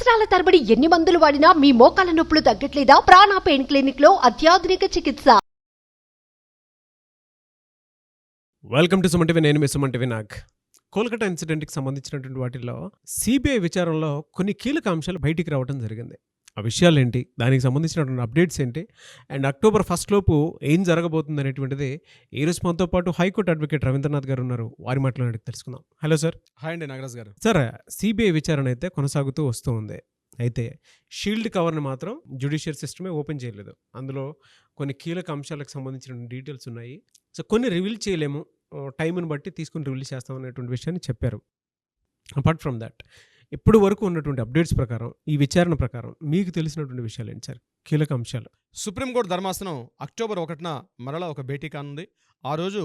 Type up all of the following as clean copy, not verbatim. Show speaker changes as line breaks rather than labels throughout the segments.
సంవత్సరాల తరబడి ఎన్ని మందులు వాడినా మీ మోకాల నొప్పులు తగ్గట్లేదా? ప్రాణ పెయిన్ క్లినిక్ లో అత్యాధునిక చికిత్స.
Welcome to Suman TV. నేను మీ సుమన్ టీవీ నాగ్. కోల్కతా ఇన్సిడెంట్కి సంబంధించినటువంటి వాటిల్లో సిబిఐ విచారణలో కొన్ని కీలక అంశాలు బయటికి రావడం జరిగింది. ఆ విషయాలు ఏంటి, దానికి సంబంధించినటువంటి అప్డేట్స్ ఏంటి, అండ్ అక్టోబర్ 1 లోపు ఏం జరగబోతుంది అనేటువంటిది ఈరోజు మనతో పాటు హైకోర్టు అడ్వకేట్ రవీంద్రనాథ్ గారు ఉన్నారు. వారి మాటలు తెలుసుకుందాం. Hello sir.
హాయ్ అండి నాగరాజ్ గారు.
సార్, సిబిఐ విచారణ అయితే కొనసాగుతూ వస్తూ ఉంది. అయితే షీల్డ్ కవర్ని మాత్రం జ్యుడిషియల్ సిస్టమే ఓపెన్ చేయలేదు. అందులో కొన్ని కీలక అంశాలకు సంబంధించిన డీటెయిల్స్ ఉన్నాయి. సో కొన్ని రివీల్ చేయలేము, టైంని బట్టి తీసుకుని రివీల్ చేస్తాం అనేటువంటి విషయాన్ని చెప్పారు. అపార్ట్ ఫ్రమ్ దాట్, ఇప్పుడు వరకు ఉన్నటువంటి అప్డేట్స్ ప్రకారం, ఈ విచారణ ప్రకారం మీకు తెలిసినటువంటి విషయాలు ఏంటి సార్, కీలక అంశాలు?
సుప్రీంకోర్టు ధర్మాసనం అక్టోబర్ 1న మరలా ఒక భేటీ కానుంది. ఆ రోజు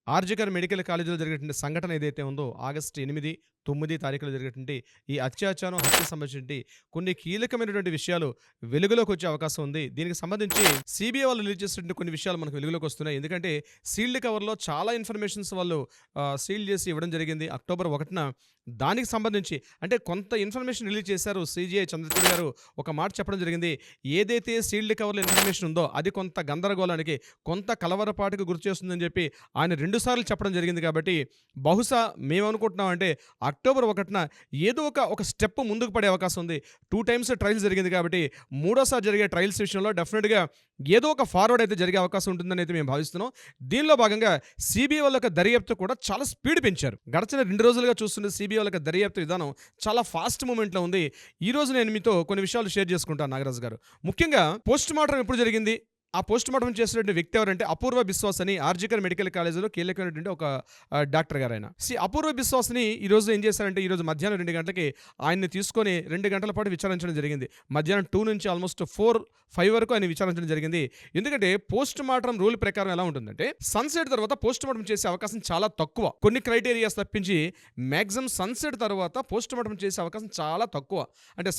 ఆర్జికర్ మెడికల్ కాలేజీలో జరిగేటువంటి సంఘటన ఏదైతే ఉందో, ఆగస్టు 8, 9 తారీఖులో జరిగేటువంటి ఈ అత్యాచారం, హత్య సంబంధించి కొన్ని కీలకమైనటువంటి విషయాలు వెలుగులోకి వచ్చే అవకాశం ఉంది. దీనికి సంబంధించి సిబిఐ వాళ్ళు రిలీజ్ చేసినటువంటి కొన్ని విషయాలు మనకు వెలుగులోకి వస్తున్నాయి. ఎందుకంటే సీల్డ్ కవర్లో చాలా ఇన్ఫర్మేషన్స్ వాళ్ళు సీల్ చేసి ఇవ్వడం జరిగింది అక్టోబర్ 1న. దానికి సంబంధించి అంటే కొంత ఇన్ఫర్మేషన్ రిలీజ్ చేశారు. సిజిఐ చంద్రచూడ్ గారు ఒక మాట చెప్పడం జరిగింది. ఏదైతే సీల్డ్ కవర్లో ఇన్ఫర్మేషన్ ఉందో అది కొంత గందరగోళానికి, కొంత కలవరపాటుకు గురి చేస్తుందని చెప్పి ఆయన 2 సార్లు చెప్పడం జరిగింది. కాబట్టి బహుశా మేము అనుకుంటున్నామంటే అక్టోబర్ 1న ఏదో ఒక స్టెప్ ముందుకు పడే అవకాశం ఉంది. 2 టైమ్స్ ట్రయల్స్ జరిగింది కాబట్టి మూడోసారి జరిగే ట్రయల్స్ విషయంలో డెఫినెట్గా ఏదో ఒక ఫార్వర్డ్ అయితే జరిగే అవకాశం ఉంటుందని అయితే మేము భావిస్తున్నాం. దీనిలో భాగంగా సిబిఐ వాళ్ళ దర్యాప్తు కూడా చాలా స్పీడ్ పెంచారు. గడిచిన 2 రోజులుగా చూస్తుంటే సిబిఐ వాళ్ళ దర్యాప్తు విధానం చాలా ఫాస్ట్ మూమెంట్లో ఉంది. ఈ రోజు నేను మీతో కొన్ని విషయాలు షేర్ చేసుకుంటాను నాగరాజ్ గారు. ముఖ్యంగా పోస్ట్ మార్టం ఎప్పుడు జరిగింది, ఆ పోస్ట్ మార్టం చేసినటువంటి వ్యక్తి ఎవరంటే అపూర్వ బిశ్వాస్ అని ఆర్జికర్ మెడికల్ కాలేజీలో కీలకమైనటువంటి ఒక డాక్టర్ గారు. ఆయన అపూర్వ బిశ్వాస్ని ఈరోజు ఏం చేశారంటే, ఈరోజు మధ్యాహ్నం 2 గంటలకి ఆయన్ని తీసుకొని 2 గంటల పాటు విచారించడం జరిగింది. మధ్యాహ్నం 2 నుంచి ఆల్మోస్ట్ 4-5 వరకు ఆయన విచారించడం జరిగింది. ఎందుకంటే పోస్ట్ మార్టం రూల్ ప్రకారం ఎలా ఉంటుందంటే, సన్సెట్ తర్వాత పోస్ట్ మార్టం చేసే అవకాశం చాలా తక్కువ. కొన్ని క్రైటీరియాస్ తప్పించి మ్యాక్సిమం సన్సెట్ తర్వాత పోస్ట్ మార్టం చేసే అవకాశం చాలా తక్కువ. అంటే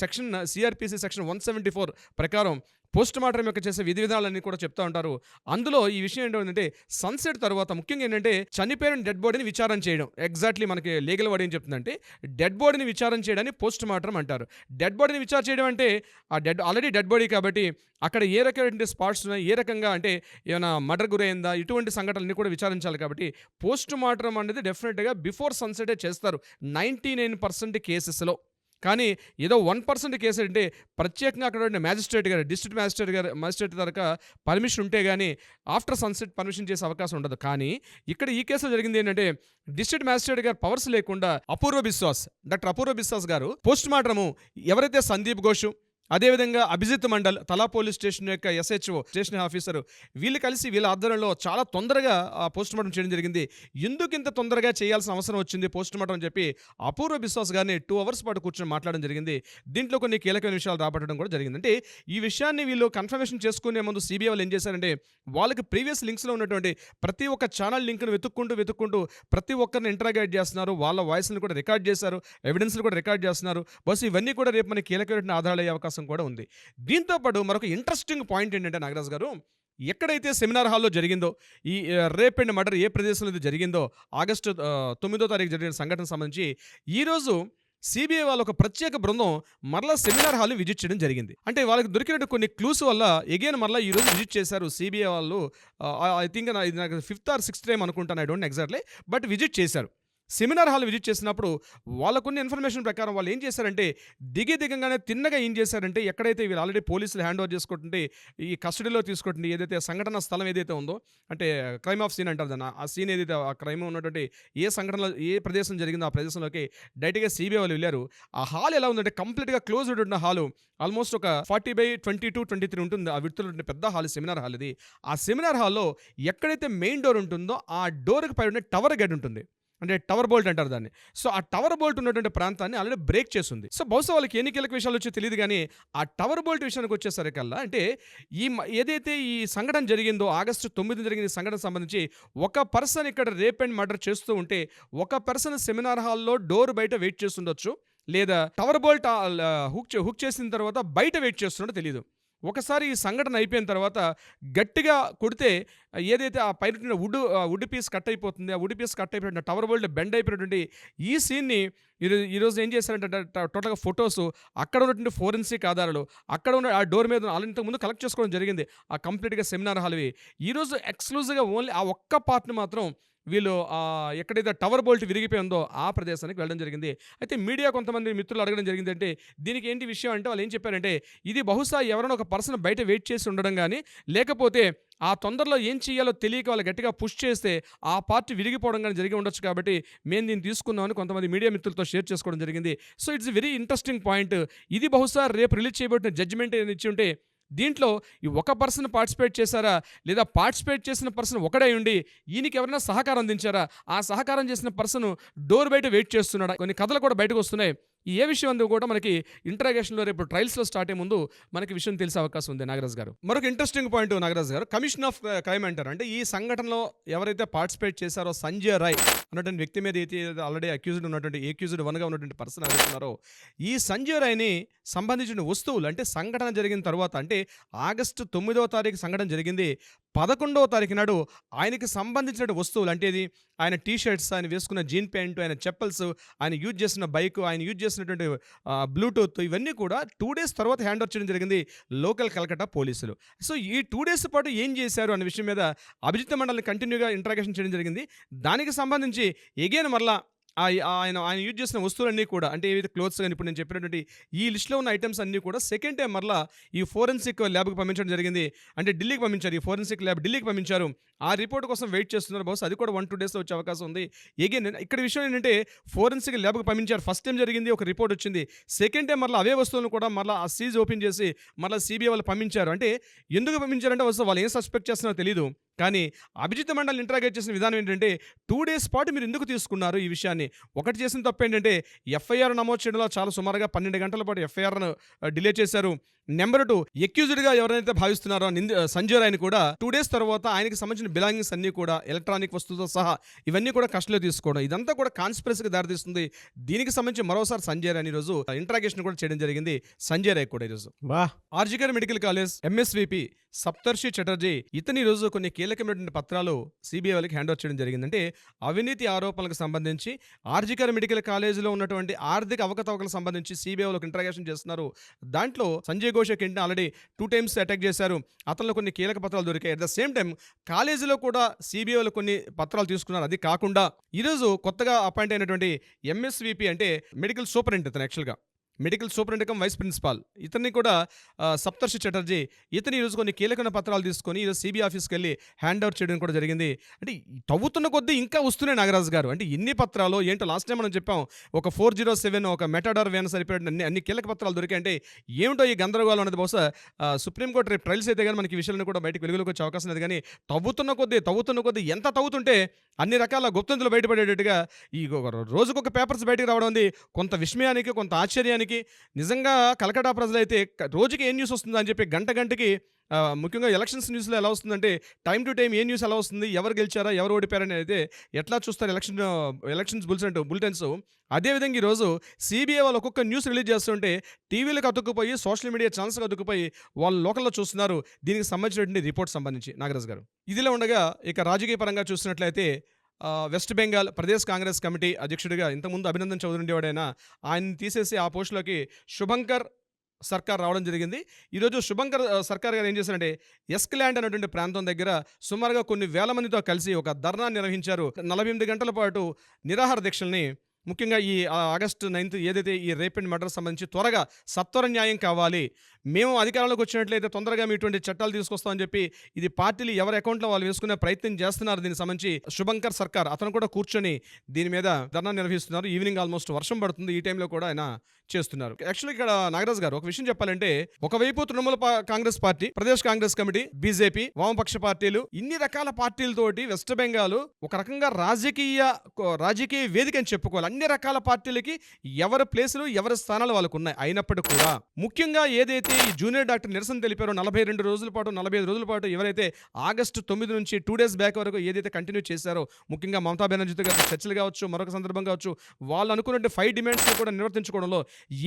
సిఆర్పిసి సెక్షన్ 174 ప్రకారం పోస్ట్ మార్టం యొక్క చేసే విధి విధానాలన్నీ కూడా చెప్తా ఉంటారు. అందులో ఈ విషయం ఏంటంటే, సన్సెట్ తర్వాత ముఖ్యంగా ఏంటంటే చనిపోయిన డెడ్ బాడీని విచారణ చేయడం. ఎగ్జాక్ట్లీ మనకి లీగల్ వర్డ్ ఏం చెప్తుందంటే, డెడ్ బాడీని విచారణ చేయడాన్ని పోస్ట్ మార్టం అంటారు. డెడ్ బాడీని విచారణ చేయడం అంటే ఆ ఆల్రెడీ డెడ్ బాడీ కాబట్టి అక్కడ ఏ రకమైన స్పాట్స్ ఉన్నాయి, ఏ రకంగా అంటే ఏమైనా మర్డర్ గురైందా, ఇటువంటి సంఘటనలన్నీ కూడా విచారించాలి. కాబట్టి పోస్ట్ మార్టం అనేది డెఫినెట్గా బిఫోర్ సన్సెటే చేస్తారు 99% కేసెస్లో. కానీ ఏదో 1% కేసు అంటే ప్రత్యేకంగా అక్కడ మ్యాజిస్ట్రేట్ గారు, డిస్ట్రిక్ట్ మ్యాజిస్ట్రేట్ దగ్గర పర్మిషన్ ఉంటే కానీ ఆఫ్టర్ సన్సెట్ పర్మిషన్ చేసే అవకాశం ఉండదు. కానీ ఇక్కడ ఈ కేసులో జరిగింది ఏంటంటే, డిస్ట్రిక్ట్ మ్యాజిస్ట్రేట్ గారు పవర్స్ లేకుండా డాక్టర్ అపూర్వ బిశ్వాస్ గారు పోస్ట్ మార్టము ఎవరైతే సందీప్ ఘోష్, అదేవిధంగా అభిజిత్ మండల్ తలా పోలీస్ స్టేషన్ యొక్క SHO స్టేషన్ ఆఫీసరు, వీళ్ళు కలిసి వీళ్ళ ఆధ్వర్యంలో చాలా తొందరగా పోస్ట్ మార్టం చేయడం జరిగింది. ఎందుకు ఇంత తొందరగా చేయాల్సిన అవసరం వచ్చింది పోస్ట్ మార్టం అని చెప్పి అపూర్వ బిశ్వాస్ గారిని 2 అవర్స్ పాటు కూర్చొని మాట్లాడడం జరిగింది. దీంట్లో కొన్ని కీలకమైన విషయాలు రాబట్టడం కూడా జరిగింది. అంటే ఈ విషయాన్ని వీళ్ళు కన్ఫర్మేషన్ చేసుకునే ముందు సిబిఐ వాళ్ళు ఏం చేశారంటే, వాళ్ళకి ప్రీవియస్ లింక్స్లో ఉన్నటువంటి ప్రతి ఒక్క ఛానల్ లింక్ను వెతుక్కుంటూ ప్రతి ఒక్కరిని ఇంటరాగేట్ చేస్తున్నారు. వాళ్ళ వాయిస్ని కూడా రికార్డ్ చేశారు, ఎవిడెన్స్ని కూడా రికార్డ్ చేస్తున్నారు. బస్ ఇవన్నీ కూడా రేపు మనకి కీలకమైన ఆధారాలు అయ్యే అవకాశం కూడా ఉంది. దీంతో పాటు మరొక ఇంట్రెస్టింగ్ పాయింట్ ఏంటంటే నాగరాజ్ గారు, ఎక్కడైతే సెమినార్ హాల్లో జరిగిందో ఈ రేప్ అండ్ మర్డర్ ఏ ప్రదేశంలో ఇది జరిగిందో, ఆగస్టు 9వ తారీఖు జరిగిన సంఘటన సంబంధించి ఈరోజు సిబిఐ వాళ్ళ ఒక ప్రత్యేక బృందం మరలా సెమినార్ హాల్ని విజిట్ చేయడం జరిగింది. అంటే వాళ్ళకి దొరికినట్టు కొన్ని క్లూస్ వల్ల ఎగైన్ మరలా ఈరోజు విజిట్ చేశారు సిబిఐ వాళ్ళు. ఐ థింక్ ఇది నాకు 5th or 6th టైం అనుకుంటాను, I don't exactly, but visit చేశారు. సెమినార్ హాల్ విజిట్ చేసినప్పుడు వాళ్ళకున్న ఇన్ఫర్మేషన్ ప్రకారం వాళ్ళు ఏం చేశారంటే, దిగంగానే తిన్నగా ఏం చేశారంటే, ఎక్కడైతే వీళ్ళు ఆల్రెడీ పోలీసులు హ్యాండ్ ఓవర్ చేసుకుంటుంటే ఈ కస్టడీలో తీసుకుంటుంది ఏదైతే సంఘటన స్థలం ఏదైతే ఉందో, అంటే క్రైమ్ ఆఫ్ సీన్ అంటారు దాన్ని, ఆ సీన్ ఏదైతే ఆ క్రైమ్ ఉన్నటువంటి ఏ సంఘటనలో ఏ ప్రదేశం జరిగిందో ఆ ప్రదేశంలోకి డైరెక్ట్గా సిబిఐ వాళ్ళు వెళ్ళారు. ఆ హాల్ ఎలా ఉందంటే కంప్లీట్గా క్లోజ్డ్ ఉన్న హాలు, ఆల్మోస్ట్ ఒక 40/22-23 ఉంటుంది ఆ విడుదల పెద్ద హాల్, సెమినార్ హాల్ ఇది. ఆ సెమినార్ హాల్లో ఎక్కడైతే మెయిన్ డోర్ ఉంటుందో ఆ డోర్కి పై ఉండే టవర్ గేట్ ఉంటుంది, అంటే టవర్ బోల్ట్ అంటారు దాన్ని. సో ఆ టవర్ బోల్ట్ ఉన్నటువంటి ప్రాంతాన్ని ఆల్రెడీ బ్రేక్ చేస్తుంది. సో బహుశా వాళ్ళకి ఎన్ని కీలక విషయాలు వచ్చో తెలియదు. కానీ ఆ టవర్ బోల్ట్ విషయానికి వచ్చేసరికల్లా, అంటే ఏదైతే ఈ సంఘటన జరిగిందో ఆగస్టు 9 జరిగిన ఈ సంఘటన సంబంధించి ఒక పర్సన్ ఇక్కడ రేప్ అండ్ మర్డర్ చేస్తూ ఉంటే, ఒక పర్సన్ సెమినార్ హాల్లో డోర్ బయట వెయిట్ చేస్తుండొచ్చు, లేదా టవర్ బోల్ట్ హుక్ చేసిన తర్వాత బయట వెయిట్ చేస్తుండో తెలియదు. ఒకసారి ఈ సంఘటన అయిపోయిన తర్వాత గట్టిగా కొడితే ఏదైతే ఆ పైన వుడ్ పీస్ కట్ అయిపోతుంది, ఆ వుడ్ పీస్ కట్ అయిపోయిన టవర్ బోల్ట్ బెండ్ అయిపోయినటువంటి ఈ సీన్ని ఈరోజు ఏం చేశారంటే టోటల్గా ఫొటోస్, అక్కడ ఉన్నటువంటి ఫోరెన్సిక్ ఆధారాలు, అక్కడ ఉన్న ఆ డోర్ మీద ఆల్రెడీ ఇంతకుముందు కలెక్ట్ చేసుకోవడం జరిగింది ఆ కంప్లీట్గా సెమినార్ హాల్వి. ఈరోజు ఎక్స్క్లూజివ్గా ఓన్లీ ఆ ఒక్క పార్ట్ని మాత్రం వీళ్ళు ఎక్కడైతే టవర్ బోల్ట్ విరిగిపోయి ఉందో ఆ ప్రదేశానికి వెళ్ళడం జరిగింది. అయితే మీడియా కొంతమంది మిత్రులు అడగడం జరిగింది, అంటే దీనికి ఏంటి విషయం అంటే వాళ్ళు ఏం చెప్పారంటే ఇది బహుశా ఎవరైనా ఒక పర్సన్ బయట వెయిట్ చేసి ఉండడం కానీ, లేకపోతే ఆ తొందరలో ఏం చేయాలో తెలియక వాళ్ళు గట్టిగా పుష్ చేస్తే ఆ పార్ట్ విరిగిపోవడం కానీ జరిగి ఉండొచ్చు, కాబట్టి మేము దీన్ని తీసుకున్నామని కొంతమంది మీడియా మిత్రులతో షేర్ చేసుకోవడం జరిగింది. So it's very interesting point. ఇది బహుశా రేపు రిలీజ్ చేయబడిన జడ్జిమెంట్ ఏదైనా ఇచ్చి ఉంటే దీంట్లో ఈ ఒక పర్సన్ పార్టిసిపేట్ చేశారా, లేదా పార్టిసిపేట్ చేసిన పర్సన్ ఒకడే ఉండి ఈయనకి ఎవరైనా సహకారం అందించారా, ఆ సహకారం చేసిన పర్సన్ డోర్ బయట వెయిట్ చేస్తున్నాడా, కొన్ని కథలు కూడా బయటకు వస్తున్నాయి. ఏ విషయం అందు కూడా మనకి ఇంట్రాగేషన్లో రేపు ట్రయల్స్లో స్టార్ట్ అయ్యే ముందు మనకి విషయం తెలిసే అవకాశం ఉంది. నాగరాజ్ గారు, మరొక ఇంట్రెస్టింగ్ పాయింట్ నాగరాజ్ గారు, కమిషన్ ఆఫ్ క్రైమ్ అంటారు. అంటే ఈ సంఘటనలో ఎవరైతే పార్టిసిపేట్ చేశారో సంజయ్ రాయ్ అన్నటువంటి వ్యక్తి మీద అయితే ఆల్రెడీ అక్యూజ్డ్ ఉన్నటువంటి ఏక్యూజ్డ్ 1గా ఉన్నటువంటి పర్సన్ అడుగుతున్నారో, ఈ సంజయ్ రాయ్ని సంబంధించిన వస్తువులు అంటే సంఘటన జరిగిన తర్వాత, అంటే ఆగస్టు 9వ తారీఖు సంఘటన జరిగింది, 11వ తారీఖు నాడు ఆయనకి సంబంధించిన వస్తువులు అంటే ఇది ఆయన టీ షర్ట్స్, ఆయన వేసుకున్న జీన్ ప్యాంటు, ఆయన చెప్పల్స్, ఆయన యూజ్ చేసిన బైక్, ఆయన యూజ్ చేసినటువంటి బ్లూటూత్, ఇవన్నీ కూడా 2 days తర్వాత హ్యాండ్ ఓవర్ చేయడం జరిగింది లోకల్ కలకట్టా పోలీసులు. సో ఈ 2 days పాటు ఏం చేశారు అనే విషయం మీద అభిజిత్ మండల్ని కంటిన్యూగా ఇంట్రాగేషన్ చేయడం జరిగింది. దానికి సంబంధించి ఎగైన్ మరలా ఆయన యూజ్ చేసిన వస్తువులన్నీ కూడా, అంటే ఏవైతే క్లోత్స్ కానీ ఇప్పుడు నేను చెప్పినటువంటి ఈ లిస్ట్లో ఉన్న ఐటమ్స్ అన్నీ కూడా సెకండ్ టైం మరలా ఈ ఫోరెన్సిక్ ల్యాబ్కి పంపించడం జరిగింది. అంటే ఢిల్లీకి పంపించారు, ఈ ఫోరెన్సిక్ ల్యాబ్ ఢిల్లీకి పంపించారు. ఆ రిపోర్ట్ కోసం వెయిట్ చేస్తున్నారు. బహుశా అది కూడా 1-2 daysలో వచ్చే అవకాశం ఉంది. ఎగైన్ ఇక్కడ విషయం ఏంటంటే ఫోరెన్సిక్ ల్యాబ్కి పంపించారు. ఫస్ట్ టైం జరిగింది, ఒక రిపోర్ట్ వచ్చింది. సెకండ్ టైం మరలా అవే వస్తువులను కూడా మరలా ఆ సీజ్ ఓపెన్ చేసి మరలా సిబిఐ వాళ్ళు పంపించారు. అంటే ఎందుకు పంపించారంటే వస్తే వాళ్ళు ఏం సస్పెక్ట్ చేస్తున్నారో తెలియదు. కానీ అభిజిత్ మండల్ ఇంట్రాగేట్ చేసిన విధానం ఏంటంటే 2 days పాటు మీరు ఎందుకు తీసుకున్నారు ఈ విషయాన్ని. ఒకటి చేసిన తప్పు ఏంటంటే ఎఫ్ఐఆర్ నమోదు చేయడంలో చాలా సుమారుగా 12 గంటల పాటు ఎఫ్ఐఆర్ను డిలే చేశారు. నెంబర్ 2, ఎక్యూజ్డ్గా ఎవరైతే భావిస్తున్నారో సంజయ్ రాయ్ని కూడా 2 days తర్వాత ఆయనకి సంబంధించిన బిలాంగింగ్స్ అన్నీ కూడా ఎలక్ట్రానిక్ వస్తువులతో సహా ఇవన్నీ కూడా కస్టడీలో తీసుకోవడం, ఇదంతా కూడా కాన్స్పిరసీకి దారితీస్తుంది. దీనికి సంబంధించి మరోసారి సంజయ్ రాయ్ ఈరోజు ఇంట్రాగేషన్ కూడా చేయడం జరిగింది. సంజయ్ రాయ్ కూడా ఈరోజు ఆర్జికర్ మెడికల్ కాలేజ్ ఎంఎస్విపి సప్తర్షి చటర్జీ ఇతని ఈరోజు కొన్ని కీలకమైనటువంటి పత్రాలు సిబిఐ వాళ్ళకి హ్యాండ్ ఓవర్ చేయడం జరిగింది. అంటే అవినీతి ఆరోపణలకు సంబంధించి ఆర్జికర్ మెడికల్ కాలేజీలో ఉన్నటువంటి ఆర్థిక అవకతవకలకు సంబంధించి సిబిఐ వాళ్ళకి ఇంట్రాగేషన్ చేస్తున్నారు. దాంట్లో సంజయ్ ఘోష్ కింద ఆల్రెడీ 2 times అటాక్ చేశారు. అతనిలో కొన్ని కీలక పత్రాలు దొరికాయి. అట్ ద సేమ్ టైం కాలేజీలో కూడా సిబిఐ వాళ్ళు కొన్ని పత్రాలు తీసుకున్నారు. అది కాకుండా ఈరోజు కొత్తగా అపాయింట్ అయినటువంటి ఎంఎస్విపి అంటే మెడికల్ సూపరింటెండెంట్, ఇతను యాక్చువల్గా మెడికల్ సూపరింటెండెంట్ వైస్ ప్రిన్సిపాల్, ఇతన్ని కూడా సప్తర్షి చటర్జీ ఇతని ఈరోజు కొన్ని కీలకమైన పత్రాలు తీసుకొని ఈరోజు సిబిఐ ఆఫీస్కి వెళ్ళి హ్యాండ్ ఓవర్ చేయడం కూడా జరిగింది. అంటే తవ్వుతున్న కొద్దీ ఇంకా వస్తున్నాయి నాగరాజు గారు. అంటే ఎన్ని పత్రాలు ఏంటో లాస్ట్ టైం మనం చెప్పాం, ఒక 407 ఒక మెటాడార్ వ్యాన్ సరిపోయిన అన్ని కీలక పత్రాలు దొరికాయంటే ఏమిటో ఈ గందరగోళం అనేది. బహుశా సుప్రీంకోర్టు రేపు ట్రయల్స్ అయితే కానీ మనకి విషయాలను కూడా బయటకు వెలుగులోకి వచ్చే అవకాశం లేదు. కానీ తవ్వుతున్న కొద్దీ ఎంత తవ్వుతుంటే అన్ని రకాల గుప్తంతులు బయటపడేటట్టుగా ఈ రోజుకొక పేపర్స్ బయటకు రావడం ఉంది. కొంత విస్మయానికి, కొంత ఆశ్చర్యానికి. నిజంగా కలకటా ప్రజలైతే రోజుకి ఏ న్యూస్ వస్తుందా అని చెప్పి గంటకి ముఖ్యంగా ఎలక్షన్స్ న్యూస్లో ఎలా వస్తుందంటే time to time A news ఎలా వస్తుంది, ఎవరు గెలిచారా ఎవరు ఓడిపోయారని అయితే ఎట్లా చూస్తారు ఎలక్షన్స్ బులెటిన్స్. అదేవిధంగా ఈరోజు సిబిఐ వాళ్ళు ఒక్కొక్క న్యూస్ రిలీజ్ చేస్తుంటే టీవీలకు అతుక్కుపోయి సోషల్ మీడియా ఛానల్స్కి అతుక్కుపోయి వాళ్ళు లోకల్లో చూస్తున్నారు దీనికి సంబంధించినటువంటి రిపోర్ట్ సంబంధించి. నాగరాజ్ గారు, ఇదిలో ఉండగా ఇక రాజకీయ పరంగా చూసినట్లయితే వెస్ట్ బెంగాల్ ప్రదేశ్ కాంగ్రెస్ కమిటీ అధ్యక్షుడిగా ఇంతకుముందు అభినందన్ చౌదరి ఉండేవాడైనా ఆయన్ని తీసేసి ఆ పోస్టులోకి శుభంకర్ సర్కార్ రావడం జరిగింది. ఈరోజు శుభంకర్ సర్కార్ గారు ఏం చేశారంటే ఎస్క్లాండ్ అనేటువంటి ప్రాంతం దగ్గర సుమారుగా కొన్ని వేల మందితో కలిసి ఒక ధర్నా నిర్వహించారు. 48 గంటల పాటు నిరాహార దీక్షల్ని, ముఖ్యంగా ఈ ఆగస్టు 9th ఏదైతే ఈ రేప్ అండ్ మర్డర్ సంబంధించి త్వరగా సత్వర న్యాయం కావాలి, మేము అధికారంలోకి వచ్చినట్లయితే తొందరగా మీ ఇటువంటి చట్టాలు తీసుకొస్తామని చెప్పి ఇది పార్టీలు ఎవరి అకౌంట్లో వాళ్ళు వేసుకునే ప్రయత్నం చేస్తున్నారు. దీనికి సంబంధించి శుభంకర్ సర్కార్ అతను కూడా కూర్చొని దీని మీద ధర్నా నిర్వహిస్తున్నారు. ఈవినింగ్ ఆల్మోస్ట్ వర్షం పడుతుంది, ఈ టైంలో కూడా ఆయన చేస్తున్నారు. యాక్చువల్లీ ఇక్కడ నాగరాజ్ గారు ఒక విషయం చెప్పాలంటే, ఒకవైపు Trinamool Congress party, Pradesh Congress committee, BJP, వామపక్ష పార్టీలు, ఇన్ని రకాల పార్టీలతోటి వెస్ట్ బెంగాల్ ఒక రకంగా రాజకీయ వేదిక అని చెప్పుకోవాలి. అన్ని రకాల పార్టీలకి ఎవరి ప్లేసులు ఎవరి స్థానాలు వాళ్ళకు ఉన్నాయి. అయినప్పటికీ కూడా ముఖ్యంగా ఏదైతే ఈ జూనియర్ డాక్టర్ నిరసన తెలిపారో 42 రోజుల పాటు 45 రోజుల పాటు ఎవరైతే ఆగస్టు 9 నుంచి 2 days బ్యాక్ వరకు ఏదైతే కంటిన్యూ చేశారో, ముఖ్యంగా మమతా బెనర్జీతో గారి చర్చలు కావచ్చు, మరొక సందర్భం కావచ్చు, వాళ్ళు అనుకున్నట్టు 5 డిమాండ్స్ కూడా నిర్వర్తించుకోవడంలో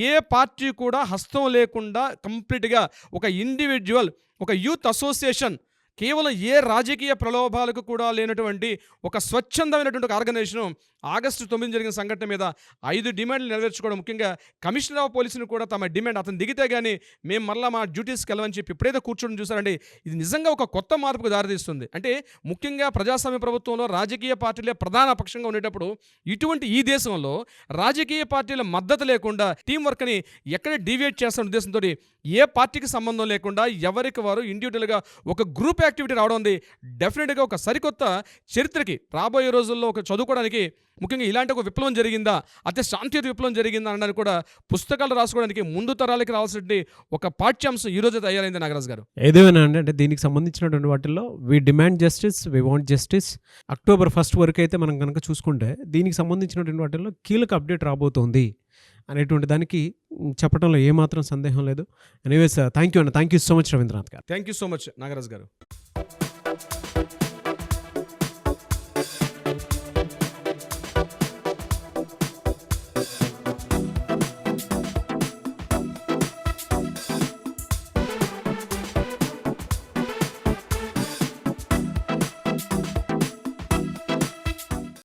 ఏ పార్టీ కూడా హస్తం లేకుండా కంప్లీట్గా ఒక ఇండివిజువల్, ఒక యూత్ అసోసియేషన్, కేవలం ఏ రాజకీయ ప్రలోభాలకు కూడా లేనటువంటి ఒక స్వచ్ఛందమైనటువంటి ఒక ఆర్గనైజేషన్ ఆగస్టు 9 జరిగిన సంఘటన మీద 5 డిమాండ్లు నెరవేర్చుకోవడం, ముఖ్యంగా కమిషనర్ ఆఫ్ పోలీసులు కూడా తమ డిమాండ్ అతను దిగితే కానీ మేము మరలా మా డ్యూటీస్కి వెళ్ళమని చెప్పి ఎప్పుడైతే కూర్చోడం చూసారండి, ఇది నిజంగా ఒక కొత్త మార్పుకు దారితీస్తుంది. అంటే ముఖ్యంగా ప్రజాస్వామ్య ప్రభుత్వంలో రాజకీయ పార్టీలే ప్రధాన పక్షంగా ఉండేటప్పుడు ఇటువంటి ఈ దేశంలో రాజకీయ పార్టీల మద్దతు లేకుండా టీం వర్క్ని ఎక్కడ డీవియేట్ చేస్తున్న ఉద్దేశంతో ఏ పార్టీకి సంబంధం లేకుండా ఎవరికి వారు ఇండివిజువల్గా ఒక గ్రూప్ యాక్టివిటీ రావడం ఉంది డెఫినెట్గా ఒక సరికొత్త చరిత్రకి రాబోయే రోజుల్లో ఒక చదువుకోవడానికి, ముఖ్యంగా ఇలాంటి ఒక విప్లవం జరిగిందా, అతి శాంతియుత విప్లవం జరిగిందా అనడానికి కూడా పుస్తకాలు రాసుకోవడానికి ముందు తరాలకి రావాల్సిన ఒక పాఠ్యాంశం ఈ రోజు తయారైంది నాగరాజు గారు.
ఏదేమైనా అంటే దీనికి సంబంధించినటువంటి వాటిల్లో we demand justice, we want justice. October 1 వరకు అయితే మనం కనుక చూసుకుంటే దీనికి సంబంధించినటువంటి వాటిల్లో కీలక అప్డేట్ రాబోతోంది అనేటువంటి దానికి చెప్పడంలో ఏమాత్రం సందేహం లేదు. Anyways thank you so much Ravindranath garu.
Thank you so much Nagaraju గారు.